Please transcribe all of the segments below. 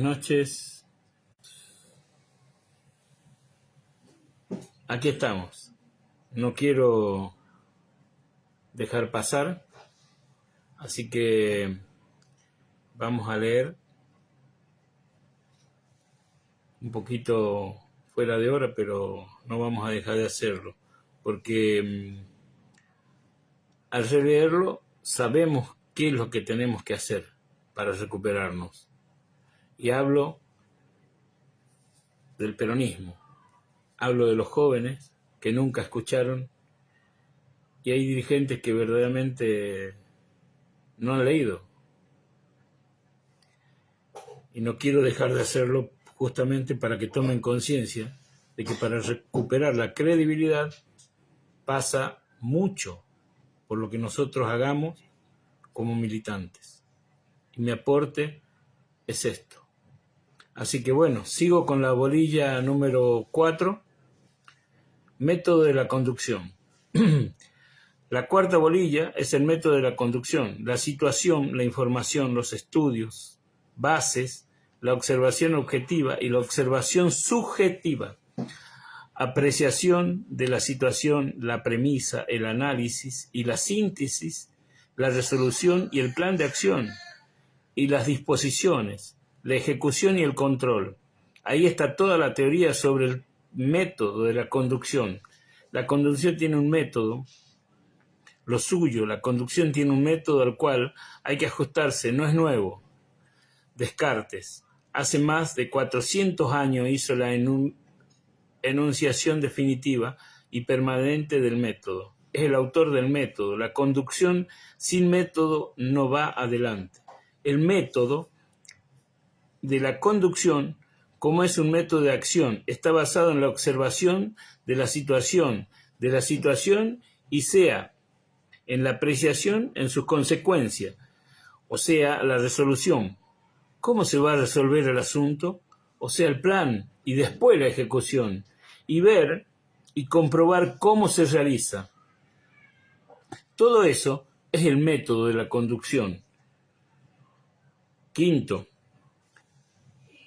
noches. Aquí estamos. No quiero dejar pasar, así que vamos a leer un poquito fuera de hora, pero no vamos a dejar de hacerlo, porque al releerlo sabemos qué es lo que tenemos que hacer para recuperarnos. Y hablo del peronismo, hablo de los jóvenes que nunca escucharon, y hay dirigentes que verdaderamente no han leído. Y no quiero dejar de hacerlo justamente para que tomen conciencia de que para recuperar la credibilidad pasa mucho por lo que nosotros hagamos como militantes. Y mi aporte es esto. Así que bueno, sigo con la bolilla número 4, método de la conducción. La cuarta bolilla es el método de la conducción, la situación, la información, los estudios, bases, la observación objetiva y la observación subjetiva, apreciación de la situación, la premisa, el análisis y la síntesis, la resolución y el plan de acción, y las disposiciones, la ejecución y el control. Ahí está toda la teoría sobre el método de la conducción. La conducción tiene un método, lo suyo, la conducción tiene un método al cual hay que ajustarse, no es nuevo. Descartes, hace más de 400 años hizo la enunciación definitiva y permanente del método. Es el autor del método. La conducción sin método no va adelante. El método de la conducción, como es un método de acción, está basado en la observación de la situación y sea en la apreciación en sus consecuencias, o sea, la resolución. ¿Cómo se va a resolver el asunto? O sea, el plan y después la ejecución, y ver y comprobar cómo se realiza. Todo eso es el método de la conducción. Quinto,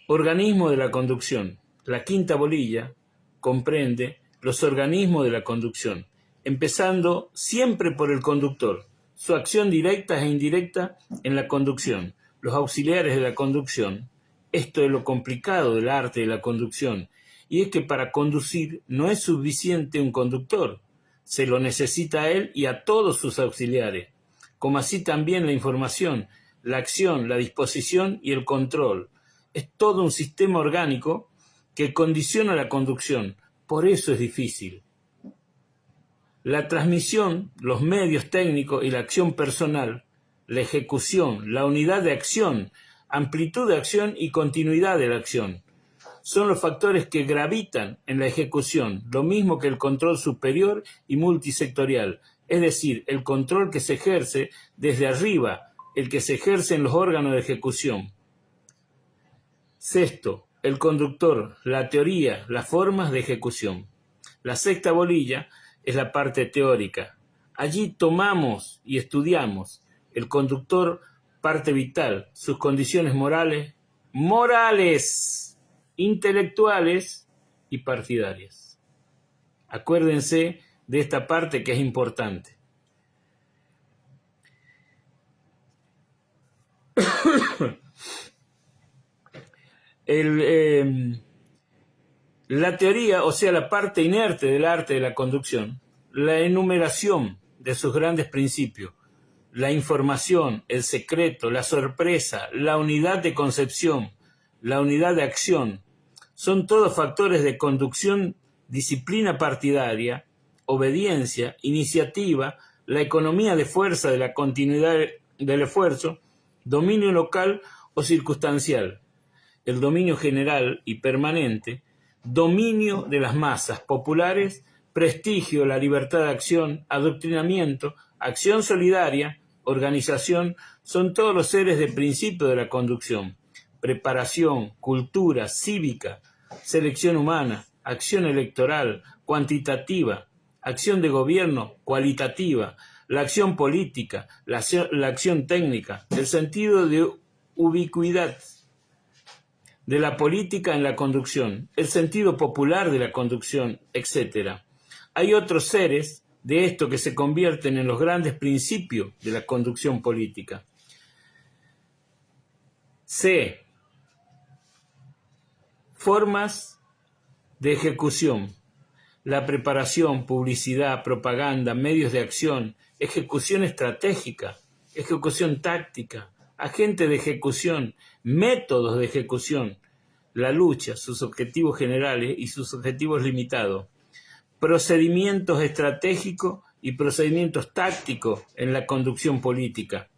organismo de la conducción. La quinta bolilla comprende los organismos de la conducción, empezando siempre por el conductor, su acción directa e indirecta en la conducción, los auxiliares de la conducción. Esto es lo complicado del arte de la conducción, y es que para conducir no es suficiente un conductor, se lo necesita a él y a todos sus auxiliares, como así también la información, la acción, la disposición y el control. Es todo un sistema orgánico que condiciona la conducción, por eso es difícil. La transmisión, los medios técnicos y la acción personal, la ejecución, la unidad de acción, amplitud de acción y continuidad de la acción, son los factores que gravitan en la ejecución, lo mismo que el control superior y multisectorial, es decir, el control que se ejerce desde arriba, el que se ejerce en los órganos de ejecución. Sexto, el conductor, la teoría, las formas de ejecución. La sexta bolilla es la parte teórica. Allí tomamos y estudiamos el conductor, parte vital, sus condiciones morales, intelectuales y partidarias. Acuérdense de esta parte que es importante. La teoría, o sea, la parte inerte del arte de la conducción, la enumeración de sus grandes principios, la información, el secreto, la sorpresa, la unidad de concepción, la unidad de acción, son todos factores de conducción, disciplina partidaria, obediencia, iniciativa, la economía de fuerza de la continuidad del esfuerzo, dominio local o circunstancial, el dominio general y permanente, dominio de las masas populares, prestigio, la libertad de acción, adoctrinamiento, acción solidaria, organización, son todos los seres de principio de la conducción. Preparación, cultura, cívica, selección humana, acción electoral, cuantitativa, acción de gobierno, cualitativa, la acción política, la acción técnica, el sentido de ubicuidad, de la política en la conducción, el sentido popular de la conducción, etc. Hay otros seres de esto que se convierten en los grandes principios de la conducción política. C. Formas de ejecución. La preparación, publicidad, propaganda, medios de acción, ejecución estratégica, ejecución táctica, agente de ejecución, métodos de ejecución, la lucha, sus objetivos generales y sus objetivos limitados, procedimientos estratégicos y procedimientos tácticos en la conducción política.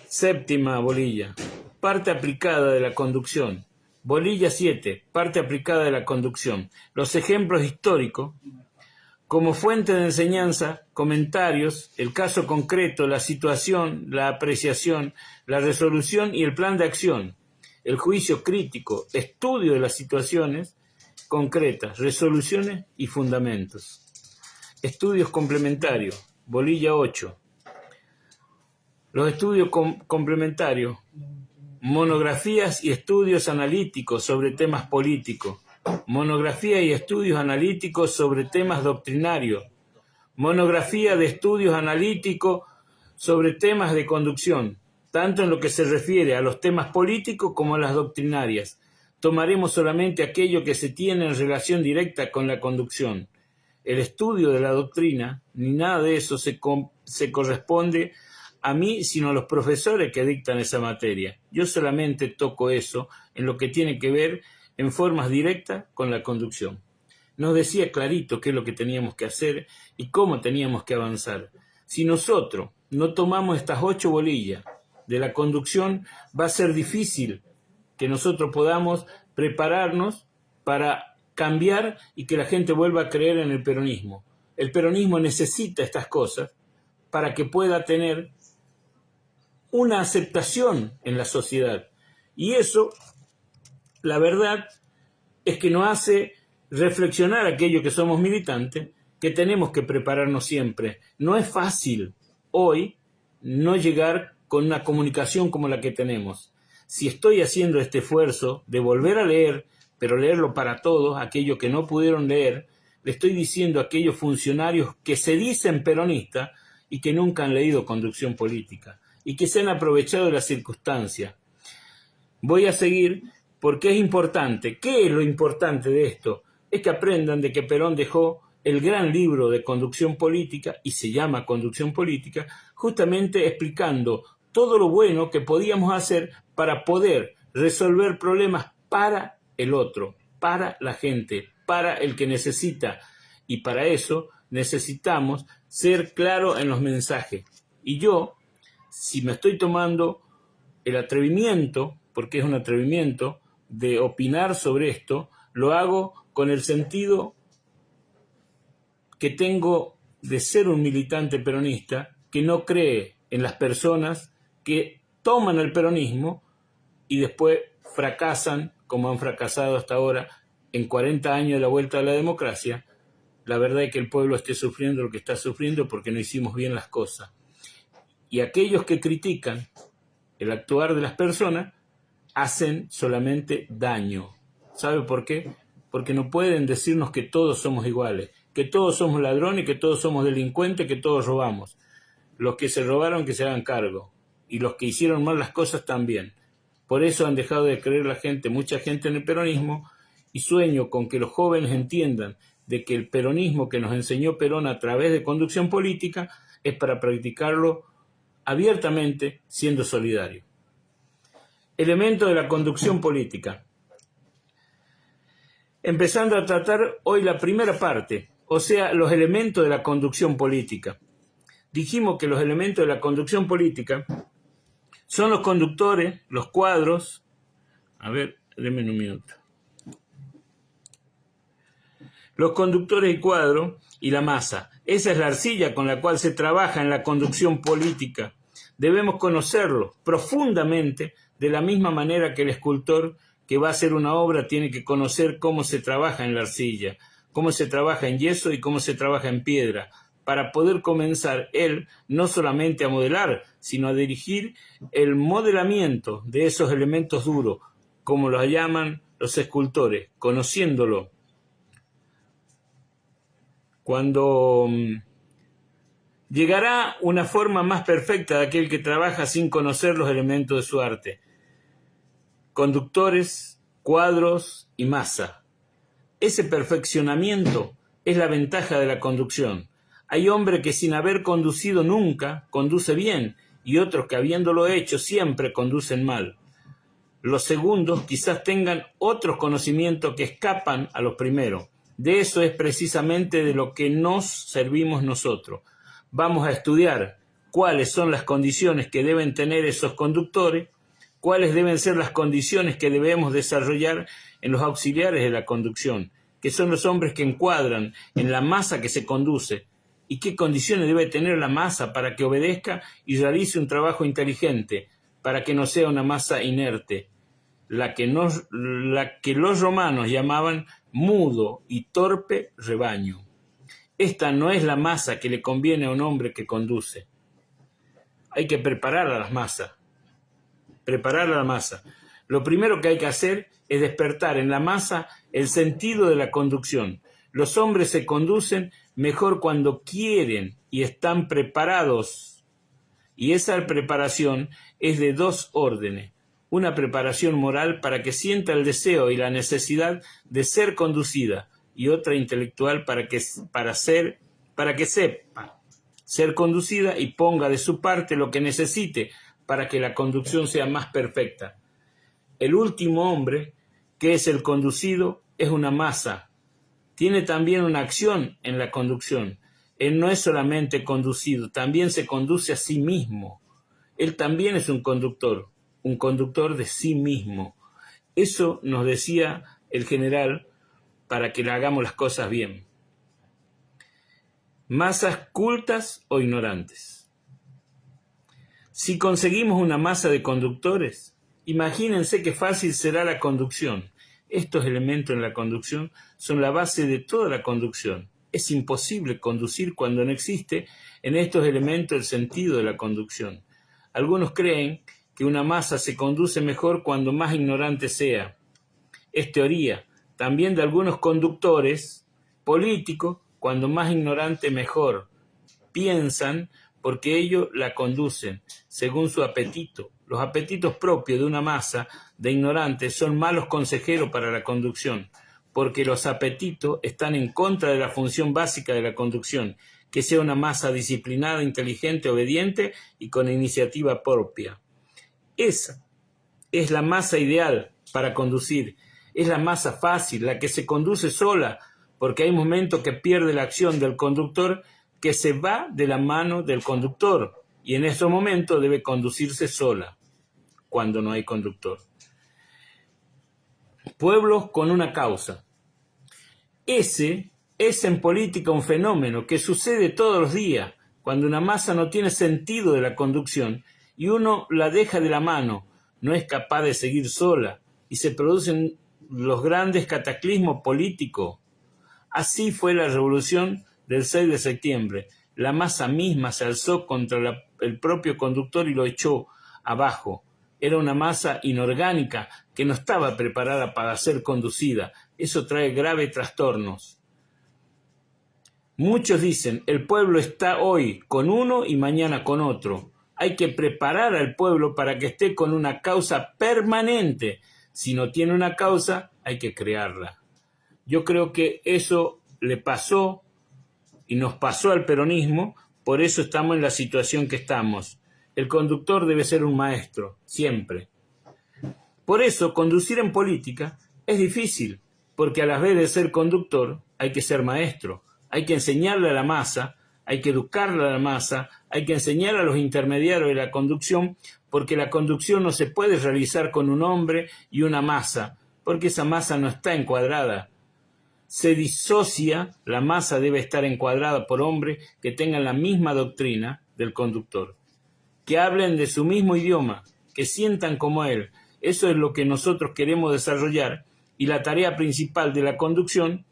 Séptima bolilla, parte aplicada de la conducción. Bolilla 7, parte aplicada de la conducción. Los ejemplos históricos, como fuente de enseñanza, comentarios, el caso concreto, la situación, la apreciación, la resolución y el plan de acción, el juicio crítico, estudio de las situaciones concretas, resoluciones y fundamentos. Estudios complementarios, bolilla 8. Los estudios complementarios, monografías y estudios analíticos sobre temas políticos, monografía y estudios analíticos sobre temas doctrinarios, monografía de estudios analíticos sobre temas de conducción, tanto en lo que se refiere a los temas políticos como a las doctrinarias. Tomaremos solamente aquello que se tiene en relación directa con la conducción. El estudio de la doctrina, ni nada de eso se corresponde a mí, sino a los profesores que dictan esa materia. Yo solamente toco eso en lo que tiene que ver en formas directas con la conducción. Nos decía clarito qué es lo que teníamos que hacer y cómo teníamos que avanzar. Si nosotros no tomamos estas 8 bolillas de la conducción, va a ser difícil que nosotros podamos prepararnos para cambiar y que la gente vuelva a creer en el peronismo. El peronismo necesita estas cosas para que pueda tener una aceptación en la sociedad. Y eso, la verdad, es que nos hace reflexionar aquello que somos militantes, que tenemos que prepararnos siempre. No es fácil hoy no llegar con una comunicación como la que tenemos. Si estoy haciendo este esfuerzo de volver a leer, pero leerlo para todos, aquellos que no pudieron leer, le estoy diciendo a aquellos funcionarios que se dicen peronistas y que nunca han leído conducción política y que se han aprovechado de las circunstancias. Voy a seguir porque es importante. ¿Qué es lo importante de esto? Es que aprendan de que Perón dejó el gran libro de conducción política, y se llama Conducción Política, justamente explicando todo lo bueno que podíamos hacer para poder resolver problemas para el otro, para la gente, para el que necesita. Y para eso necesitamos ser claros en los mensajes. Y yo, si me estoy tomando el atrevimiento, porque es un atrevimiento, de opinar sobre esto, lo hago con el sentido que tengo de ser un militante peronista que no cree en las personas que toman el peronismo y después fracasan, como han fracasado hasta ahora, en 40 años de la vuelta a la democracia. La verdad es que el pueblo esté sufriendo lo que está sufriendo porque no hicimos bien las cosas. Y aquellos que critican el actuar de las personas hacen solamente daño. ¿Sabe por qué? Porque no pueden decirnos que todos somos iguales, que todos somos ladrones, que todos somos delincuentes, que todos robamos. Los que se robaron que se hagan cargo, y los que hicieron mal las cosas también. Por eso han dejado de creer la gente, mucha gente en el peronismo, y sueño con que los jóvenes entiendan de que el peronismo que nos enseñó Perón a través de conducción política es para practicarlo abiertamente, siendo solidario. Elemento de la conducción política. Empezando a tratar hoy la primera parte, o sea, los elementos de la conducción política. Dijimos que los elementos de la conducción política son los conductores, los cuadros. A ver, denme un minuto. Los conductores y cuadros y la masa. Esa es la arcilla con la cual se trabaja en la conducción política. Debemos conocerlo profundamente, de la misma manera que el escultor que va a hacer una obra tiene que conocer cómo se trabaja en la arcilla, cómo se trabaja en yeso y cómo se trabaja en piedra, para poder comenzar él no solamente a modelar, sino a dirigir el modelamiento de esos elementos duros, como lo llaman los escultores, conociéndolo. Cuando llegará una forma más perfecta de aquel que trabaja sin conocer los elementos de su arte. Conductores, cuadros y masa. Ese perfeccionamiento es la ventaja de la conducción. Hay hombres que sin haber conducido nunca conduce bien y otros que habiéndolo hecho siempre conducen mal. Los segundos quizás tengan otros conocimientos que escapan a los primeros. De eso es precisamente de lo que nos servimos nosotros. Vamos a estudiar cuáles son las condiciones que deben tener esos conductores, cuáles deben ser las condiciones que debemos desarrollar en los auxiliares de la conducción, que son los hombres que encuadran en la masa que se conduce, y qué condiciones debe tener la masa para que obedezca y realice un trabajo inteligente, para que no sea una masa inerte, la que los romanos llamaban mudo y torpe rebaño. Esta no es la masa que le conviene a un hombre que conduce. Hay que preparar a la masa. Lo primero que hay que hacer es despertar en la masa el sentido de la conducción. Los hombres se conducen mejor cuando quieren y están preparados. Y esa preparación es de dos órdenes. Una preparación moral para que sienta el deseo y la necesidad de ser conducida, y otra intelectual para que sepa ser conducida y ponga de su parte lo que necesite para que la conducción sea más perfecta. El último hombre, que es el conducido, es una masa. Tiene también una acción en la conducción. Él no es solamente conducido, también se conduce a sí mismo. Él también es un conductor de sí mismo. Eso nos decía el general para que le hagamos las cosas bien. Masas cultas o ignorantes. Si conseguimos una masa de conductores, imagínense qué fácil será la conducción. Estos elementos en la conducción son la base de toda la conducción. Es imposible conducir cuando no existe en estos elementos el sentido de la conducción. Algunos creen que una masa se conduce mejor cuando más ignorante sea. Es teoría también de algunos conductores políticos, cuando más ignorante mejor. Piensan porque ellos la conducen según su apetito. Los apetitos propios de una masa de ignorantes son malos consejeros para la conducción, porque los apetitos están en contra de la función básica de la conducción, que sea una masa disciplinada, inteligente, obediente y con iniciativa propia. Esa es la masa ideal para conducir. Es la masa fácil, la que se conduce sola, porque hay momentos que pierde la acción del conductor, que se va de la mano del conductor, y en esos momentos debe conducirse sola, cuando no hay conductor. Pueblos con una causa. Ese es en política un fenómeno que sucede todos los días, cuando una masa no tiene sentido de la conducción y uno la deja de la mano, no es capaz de seguir sola, y se producen los grandes cataclismos políticos. Así fue la revolución del 6 de septiembre. La masa misma se alzó contra el propio conductor y lo echó abajo. Era una masa inorgánica que no estaba preparada para ser conducida. Eso trae graves trastornos. Muchos dicen, el pueblo está hoy con uno y mañana con otro. Hay que preparar al pueblo para que esté con una causa permanente. Si no tiene una causa, hay que crearla. Yo creo que eso le pasó y nos pasó al peronismo, por eso estamos en la situación que estamos. El conductor debe ser un maestro, siempre. Por eso, conducir en política es difícil, porque a la vez de ser conductor hay que ser maestro. Hay que enseñarle a la masa, hay que educarle a la masa, hay que enseñar a los intermediarios de la conducción, porque la conducción no se puede realizar con un hombre y una masa, porque esa masa no está encuadrada. Se disocia, la masa debe estar encuadrada por hombres que tengan la misma doctrina del conductor, que hablen de su mismo idioma, que sientan como él. Eso es lo que nosotros queremos desarrollar, y la tarea principal de la conducción.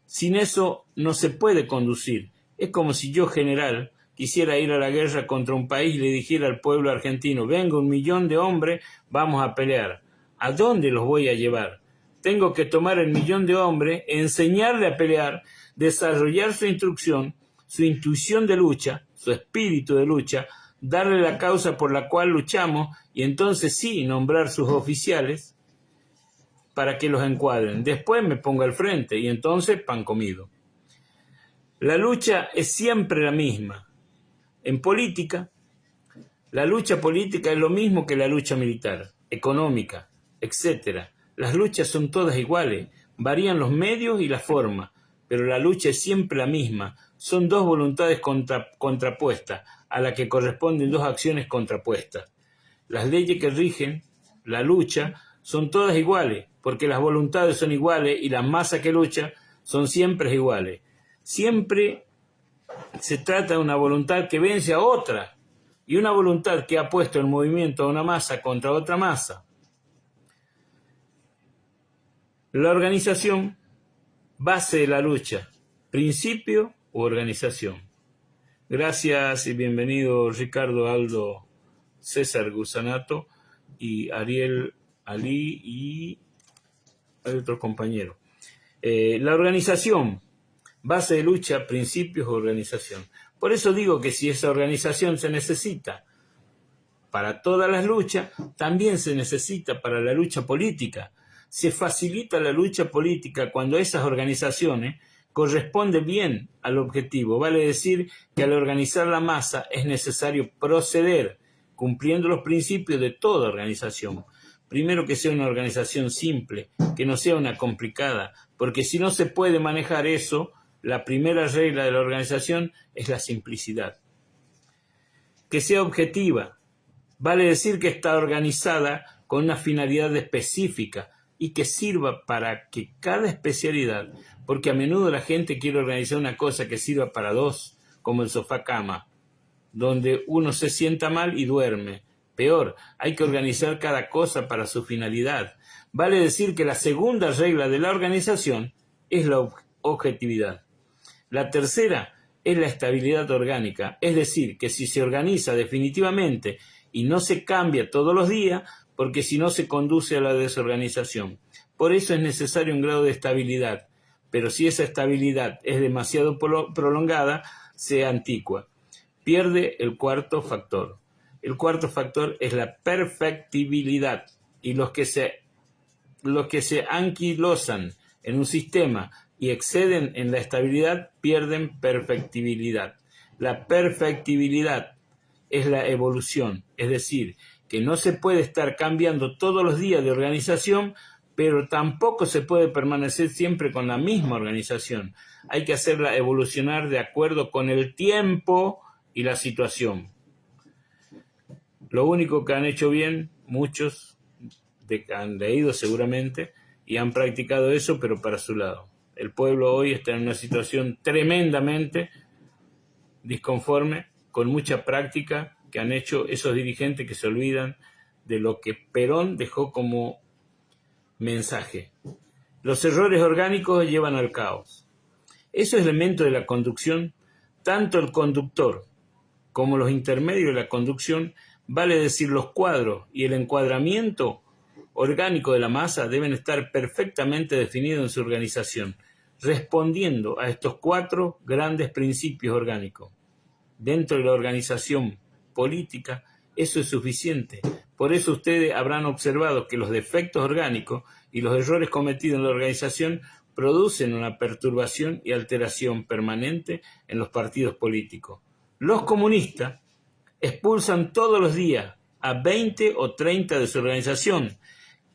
Sin eso no se puede conducir. Es como si yo, general, quisiera ir a la guerra contra un país y le dijera al pueblo argentino, venga 1 millón de hombres, vamos a pelear. ¿A dónde los voy a llevar? Tengo que tomar el 1.000.000 de hombres, enseñarle a pelear, desarrollar su instrucción, su intuición de lucha, su espíritu de lucha, darle la causa por la cual luchamos y entonces sí nombrar sus oficiales para que los encuadren. Después me pongo al frente y entonces pan comido. La lucha es siempre la misma. En política, la lucha política es lo mismo que la lucha militar, económica, etc. Las luchas son todas iguales, varían los medios y la forma, pero la lucha es siempre la misma. Son dos voluntades contrapuestas, a la que corresponden dos acciones contrapuestas. Las leyes que rigen la lucha son todas iguales, porque las voluntades son iguales y las masas que luchan son siempre iguales. Siempre se trata de una voluntad que vence a otra, y una voluntad que ha puesto en movimiento a una masa contra otra masa. La organización, base de la lucha, principio u organización. Gracias y bienvenido Ricardo, Aldo, César Gusanato y Ariel Ali y hay otro compañero. La organización, base de lucha, principios u organización. Por eso digo que si esa organización se necesita para todas las luchas, también se necesita para la lucha política. Se facilita la lucha política cuando esas organizaciones corresponden bien al objetivo. Vale decir que al organizar la masa es necesario proceder cumpliendo los principios de toda organización. Primero, que sea una organización simple, que no sea una complicada, porque si no se puede manejar eso, la primera regla de la organización es la simplicidad. Que sea objetiva, vale decir que está organizada con una finalidad específica y que sirva para que cada especialidad, porque a menudo la gente quiere organizar una cosa que sirva para dos, como el sofá-cama, donde uno se sienta mal y duerme. Peor, hay que organizar cada cosa para su finalidad. Vale decir que la segunda regla de la organización es la objetividad. La tercera es la estabilidad orgánica, es decir, que si se organiza definitivamente y no se cambia todos los días, porque si no se conduce a la desorganización. Por eso es necesario un grado de estabilidad, pero si esa estabilidad es demasiado prolongada, se antiqua. Pierde el cuarto factor. El cuarto factor es la perfectibilidad, y los que se anquilosan en un sistema y exceden en la estabilidad pierden perfectibilidad. La perfectibilidad es la evolución, es decir, que no se puede estar cambiando todos los días de organización, pero tampoco se puede permanecer siempre con la misma organización. Hay que hacerla evolucionar de acuerdo con el tiempo y la situación. Lo único que han hecho bien, muchos han leído seguramente y han practicado eso, pero para su lado. El pueblo hoy está en una situación tremendamente disconforme, con mucha práctica que han hecho esos dirigentes que se olvidan de lo que Perón dejó como mensaje. Los errores orgánicos llevan al caos. Esos elementos de la conducción, tanto el conductor como los intermedios de la conducción, vale decir los cuadros y el encuadramiento orgánico de la masa, deben estar perfectamente definidos en su organización, respondiendo a estos cuatro grandes principios orgánicos. Dentro de la organización política, eso es suficiente. Por eso ustedes habrán observado que los defectos orgánicos y los errores cometidos en la organización producen una perturbación y alteración permanente en los partidos políticos. Los comunistas expulsan todos los días a 20 o 30 de su organización,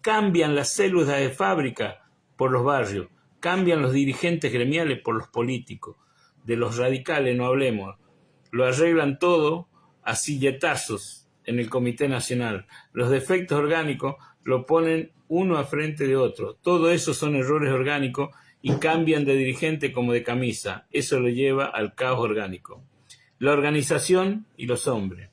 cambian las células de fábrica por los barrios, cambian los dirigentes gremiales por los políticos. De los radicales no hablemos, lo arreglan todo a silletazos en el Comité Nacional. Los defectos orgánicos lo ponen uno a frente de otro. Todo eso son errores orgánicos y cambian de dirigente como de camisa. Eso lo lleva al caos orgánico. La organización y los hombres.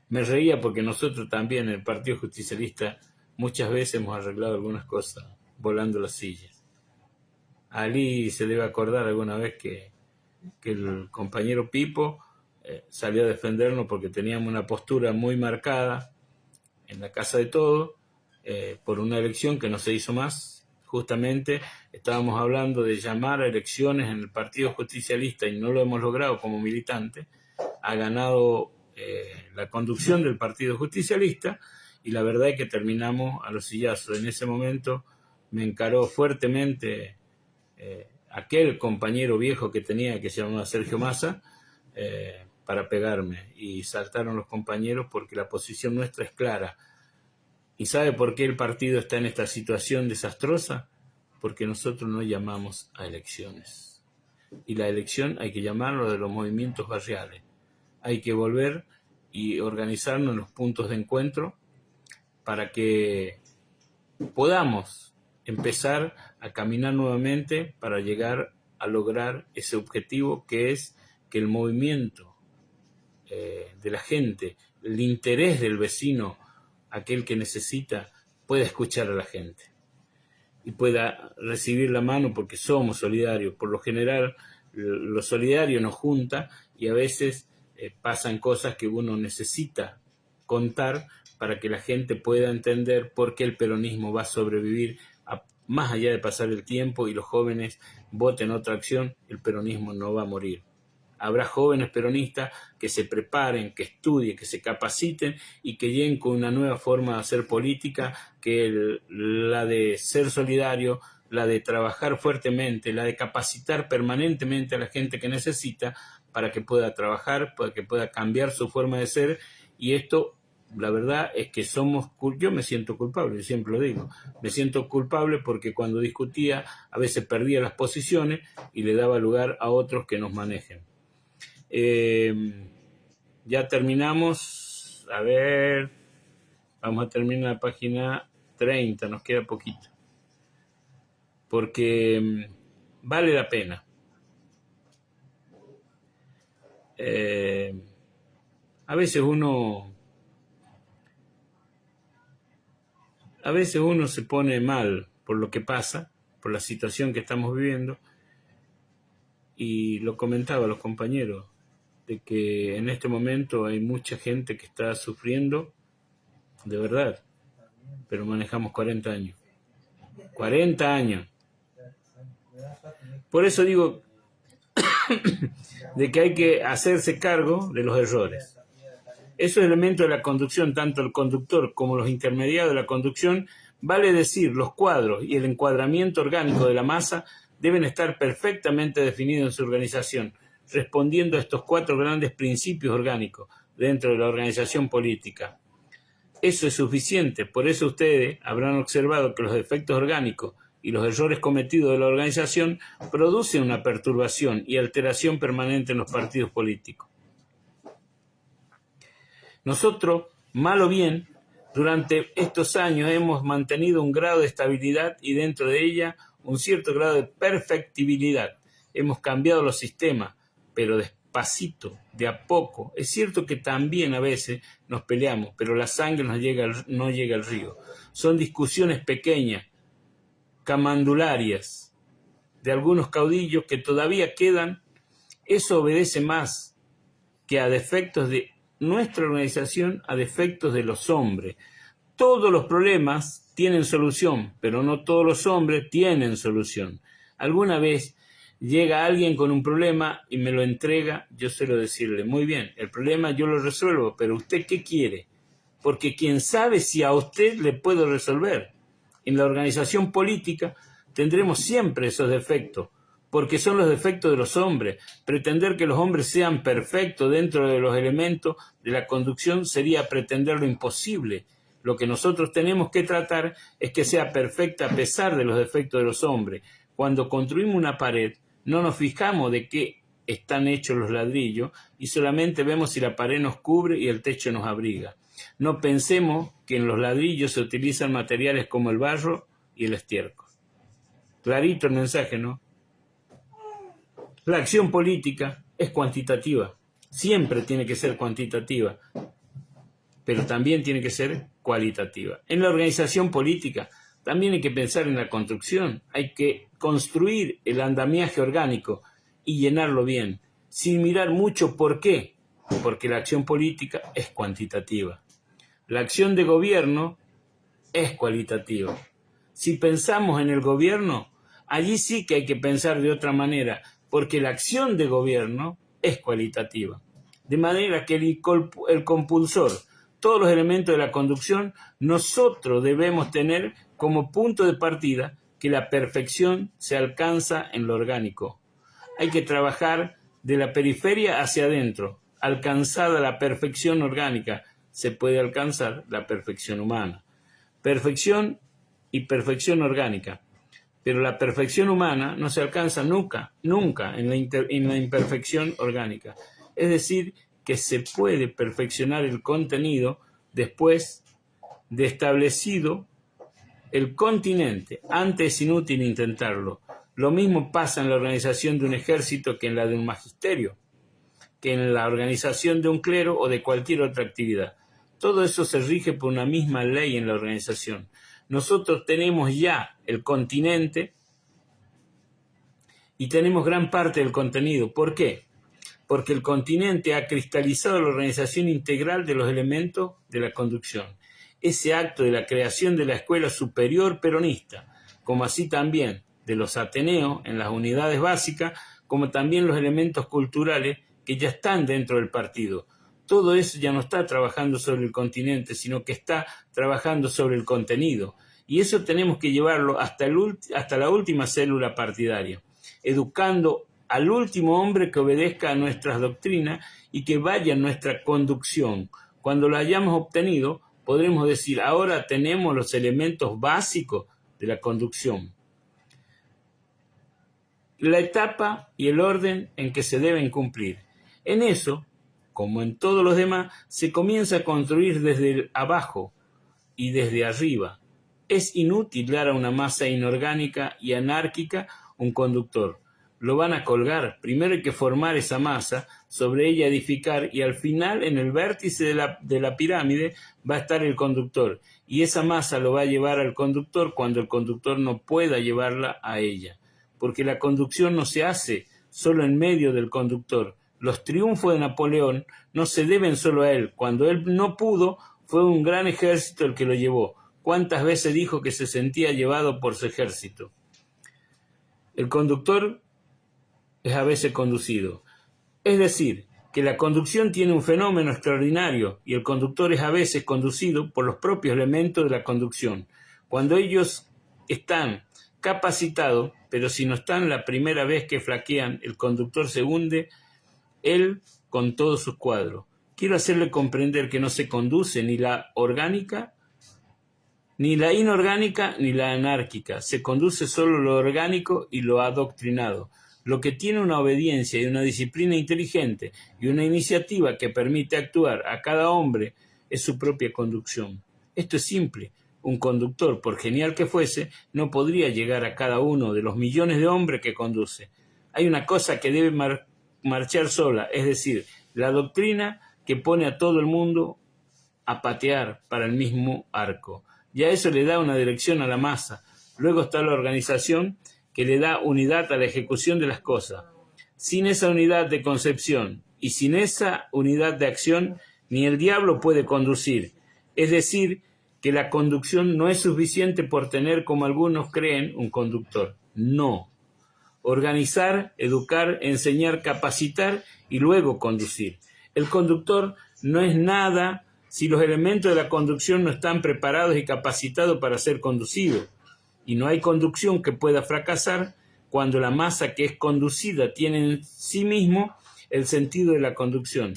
Me reía porque nosotros también en el Partido Justicialista muchas veces hemos arreglado algunas cosas volando las sillas. A Ali se debe acordar alguna vez que el compañero Pipo salió a defendernos porque teníamos una postura muy marcada en la casa de todos, por una elección que no se hizo más. Justamente estábamos hablando de llamar a elecciones en el Partido Justicialista y no lo hemos logrado como militante. Ha ganado la conducción del Partido Justicialista y la verdad es que terminamos a los sillazos. En ese momento me encaró fuertemente aquel compañero viejo que tenía, que se llamaba Sergio Massa, para pegarme, y saltaron los compañeros porque la posición nuestra es clara. ¿Y sabe por qué el partido está en esta situación desastrosa? Porque nosotros no llamamos a elecciones. Y la elección hay que llamarlo de los movimientos barriales. Hay que volver y organizarnos en los puntos de encuentro para que podamos empezar a caminar nuevamente para llegar a lograr ese objetivo, que es que el movimiento de la gente, el interés del vecino, aquel que necesita, pueda escuchar a la gente y pueda recibir la mano, porque somos solidarios. Por lo general, lo solidario nos junta y a veces pasan cosas que uno necesita contar para que la gente pueda entender por qué el peronismo va a sobrevivir más allá de pasar el tiempo y los jóvenes voten otra acción. El peronismo no va a morir. Habrá jóvenes peronistas que se preparen, que estudien, que se capaciten y que lleguen con una nueva forma de hacer política, que la de ser solidario, la de trabajar fuertemente, la de capacitar permanentemente a la gente que necesita para que pueda trabajar, para que pueda cambiar su forma de ser. Y esto, la verdad es que yo me siento culpable, yo siempre lo digo, me siento culpable porque cuando discutía a veces perdía las posiciones y le daba lugar a otros que nos manejen. Ya terminamos, a ver, vamos a terminar la página 30, nos queda poquito, porque vale la pena. A veces uno se pone mal por lo que pasa, por la situación que estamos viviendo, y lo comentaba a los compañeros, de que en este momento hay mucha gente que está sufriendo, de verdad, pero manejamos 40 años. 40 años. Por eso digo de que hay que hacerse cargo de los errores. Esos elementos de la conducción, tanto el conductor como los intermediarios de la conducción, vale decir, los cuadros y el encuadramiento orgánico de la masa deben estar perfectamente definidos en su organización, respondiendo a estos 4 grandes principios orgánicos dentro de la organización política. Eso es suficiente, por eso ustedes habrán observado que los defectos orgánicos y los errores cometidos de la organización producen una perturbación y alteración permanente en los partidos políticos. Nosotros, mal o bien, durante estos años hemos mantenido un grado de estabilidad y dentro de ella un cierto grado de perfectibilidad. Hemos cambiado los sistemas, pero despacito, de a poco. Es cierto que también a veces nos peleamos, pero la sangre no llega al río. Son discusiones pequeñas, camandularias, de algunos caudillos que todavía quedan. Eso obedece más que a defectos de nuestra organización, a defectos de los hombres. Todos los problemas tienen solución, pero no todos los hombres tienen solución. Alguna vez llega alguien con un problema y me lo entrega, yo suelo decirle, muy bien, el problema yo lo resuelvo, pero ¿usted qué quiere? Porque quién sabe si a usted le puedo resolver. En la organización política tendremos siempre esos defectos, porque son los defectos de los hombres. Pretender que los hombres sean perfectos dentro de los elementos de la conducción sería pretender lo imposible. Lo que nosotros tenemos que tratar es que sea perfecta a pesar de los defectos de los hombres. Cuando construimos una pared, no nos fijamos de qué están hechos los ladrillos y solamente vemos si la pared nos cubre y el techo nos abriga. No pensemos que en los ladrillos se utilizan materiales como el barro y el estiércol. Clarito el mensaje, ¿no? La acción política es cuantitativa, siempre tiene que ser cuantitativa, pero también tiene que ser cualitativa. En la organización política también hay que pensar en la construcción, hay que construir el andamiaje orgánico y llenarlo bien, sin mirar mucho por qué, porque la acción política es cuantitativa. La acción de gobierno es cualitativa. Si pensamos en el gobierno, allí sí que hay que pensar de otra manera, porque la acción de gobierno es cualitativa. De manera que el compulsor, todos los elementos de la conducción, nosotros debemos tener como punto de partida que la perfección se alcanza en lo orgánico. Hay que trabajar de la periferia hacia adentro. Alcanzada la perfección orgánica, se puede alcanzar la perfección humana. Perfección y perfección orgánica. Pero la perfección humana no se alcanza nunca en la imperfección orgánica. Es decir, que se puede perfeccionar el contenido después de establecido el continente. Antes es inútil intentarlo. Lo mismo pasa en la organización de un ejército que en la de un magisterio, que en la organización de un clero o de cualquier otra actividad. Todo eso se rige por una misma ley en la organización. Nosotros tenemos ya el continente y tenemos gran parte del contenido. ¿Por qué? Porque el continente ha cristalizado la organización integral de los elementos de la conducción. Ese acto de la creación de la escuela superior peronista, como así también de los ateneos en las unidades básicas, como también los elementos culturales que ya están dentro del partido. Todo eso ya no está trabajando sobre el continente, sino que está trabajando sobre el contenido. Y eso tenemos que llevarlo hasta la última célula partidaria, educando al último hombre que obedezca a nuestras doctrinas y que vaya en nuestra conducción. Cuando lo hayamos obtenido, podremos decir, ahora tenemos los elementos básicos de la conducción. La etapa y el orden en que se deben cumplir. En eso, como en todos los demás, se comienza a construir desde el abajo y desde arriba. Es inútil dar a una masa inorgánica y anárquica un conductor. Lo van a colgar, primero hay que formar esa masa, sobre ella edificar y al final en el vértice de la pirámide va a estar el conductor y esa masa lo va a llevar al conductor cuando el conductor no pueda llevarla a ella, porque la conducción no se hace solo en medio del conductor. Los triunfos de Napoleón no se deben solo a él. Cuando él no pudo, fue un gran ejército el que lo llevó. ¿Cuántas veces dijo que se sentía llevado por su ejército? El conductor es a veces conducido. Es decir, que la conducción tiene un fenómeno extraordinario y el conductor es a veces conducido por los propios elementos de la conducción. Cuando ellos están capacitados, pero si no están la primera vez que flaquean, el conductor se hunde, él con todos sus cuadros. Quiero hacerle comprender que no se conduce ni la orgánica, ni la inorgánica, ni la anárquica. Se conduce solo lo orgánico y lo adoctrinado. Lo que tiene una obediencia y una disciplina inteligente y una iniciativa que permite actuar a cada hombre es su propia conducción. Esto es simple. Un conductor, por genial que fuese, no podría llegar a cada uno de los millones de hombres que conduce. Hay una cosa que debe marchar sola, es decir, la doctrina que pone a todo el mundo a patear para el mismo arco. Ya eso le da una dirección a la masa. Luego está la organización que le da unidad a la ejecución de las cosas. Sin esa unidad de concepción y sin esa unidad de acción, ni el diablo puede conducir. Es decir, que la conducción no es suficiente por tener, como algunos creen, un conductor. No. Organizar, educar, enseñar, capacitar y luego conducir. El conductor no es nada si los elementos de la conducción no están preparados y capacitados para ser conducidos. Y no hay conducción que pueda fracasar cuando la masa que es conducida tiene en sí mismo el sentido de la conducción.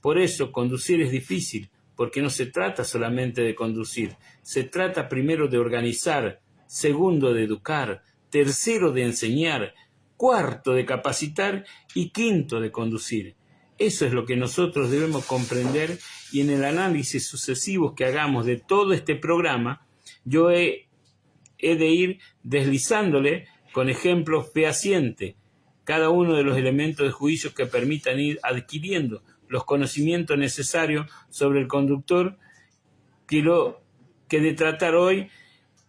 Por eso conducir es difícil, porque no se trata solamente de conducir, se trata primero de organizar, segundo de educar, tercero de enseñar, cuarto de capacitar y quinto de conducir. Eso es lo que nosotros debemos comprender y en el análisis sucesivo que hagamos de todo este programa, yo he de ir deslizándole con ejemplos fehacientes cada uno de los elementos de juicio que permitan ir adquiriendo los conocimientos necesarios sobre el conductor que he de tratar hoy,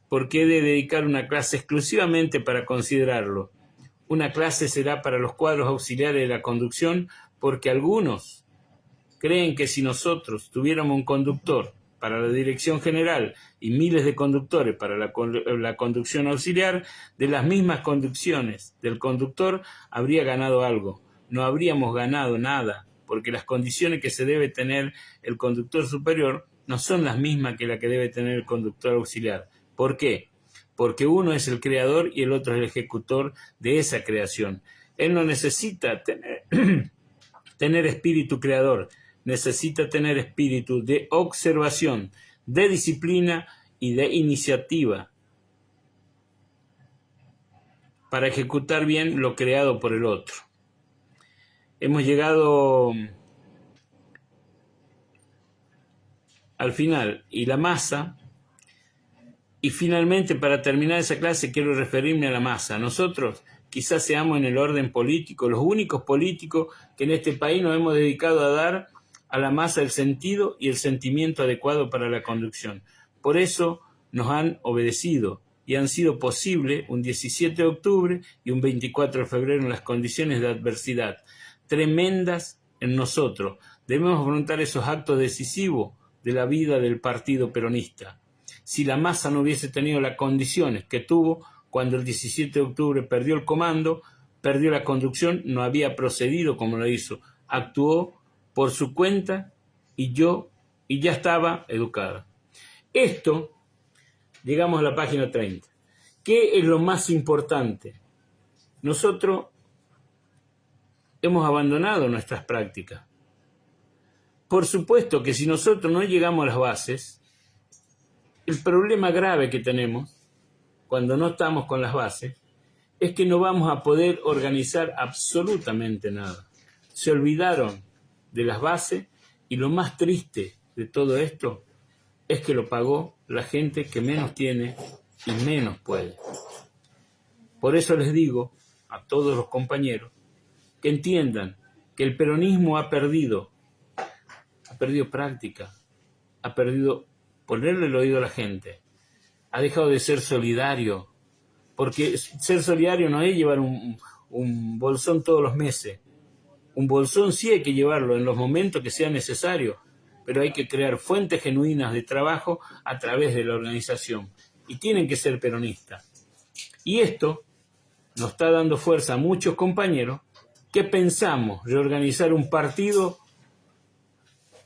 porque he de dedicar una clase exclusivamente para considerarlo. Una clase será para los cuadros auxiliares de la conducción, porque algunos creen que si nosotros tuviéramos un conductor para la dirección general y miles de conductores para la conducción auxiliar, de las mismas conducciones del conductor habría ganado algo. No habríamos ganado nada, porque las condiciones que se debe tener el conductor superior no son las mismas que la que debe tener el conductor auxiliar. ¿Por qué? Porque uno es el creador y el otro es el ejecutor de esa creación. Él no necesita tener espíritu creador, necesita tener espíritu de observación, de disciplina y de iniciativa para ejecutar bien lo creado por el otro. Hemos llegado al final, y la masa, y finalmente para terminar esa clase quiero referirme a la masa. Nosotros quizás seamos en el orden político los únicos políticos que en este país nos hemos dedicado a dar a la masa el sentido y el sentimiento adecuado para la conducción. Por eso nos han obedecido y han sido posible un 17 de octubre y un 24 de febrero en las condiciones de adversidad tremendas en nosotros. Debemos afrontar esos actos decisivos de la vida del partido peronista. Si la masa no hubiese tenido las condiciones que tuvo cuando el 17 de octubre perdió el comando, perdió la conducción, no había procedido como lo hizo, actuó por su cuenta y ya estaba educada. Esto, llegamos a la página 30. ¿Qué es lo más importante? Nosotros hemos abandonado nuestras prácticas. Por supuesto que si nosotros no llegamos a las bases, el problema grave que tenemos cuando no estamos con las bases es que no vamos a poder organizar absolutamente nada. Se olvidaron de las bases y lo más triste de todo esto es que lo pagó la gente que menos tiene y menos puede. Por eso les digo a todos los compañeros que entiendan que el peronismo ha perdido práctica, ha perdido ponerle el oído a la gente, ha dejado de ser solidario, porque ser solidario no es llevar un bolsón todos los meses. Un bolsón sí hay que llevarlo en los momentos que sea necesario, pero hay que crear fuentes genuinas de trabajo a través de la organización, y tienen que ser peronistas. Y esto nos está dando fuerza a muchos compañeros que pensamos reorganizar un partido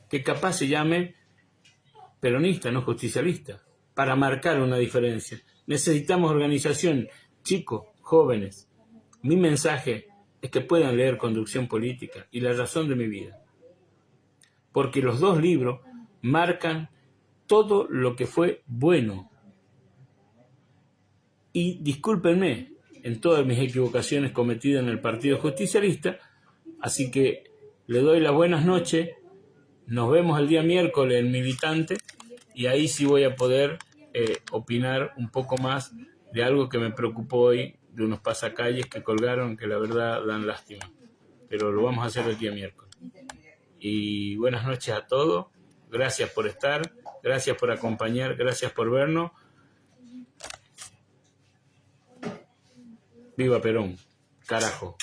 que capaz se llame peronista, no justicialista, para marcar una diferencia. Necesitamos organización, chicos, jóvenes. Mi mensaje es que puedan leer Conducción Política y La Razón de mi Vida, porque los dos libros marcan todo lo que fue bueno. Y discúlpenme en todas mis equivocaciones cometidas en el Partido Justicialista, así que le doy las buenas noches. Nos vemos el día miércoles en Militante y ahí sí voy a poder opinar un poco más de algo que me preocupó hoy, de unos pasacalles que colgaron que la verdad dan lástima. Pero lo vamos a hacer el día miércoles. Y buenas noches a todos. Gracias por estar, gracias por acompañar, gracias por vernos. Viva Perón, carajo.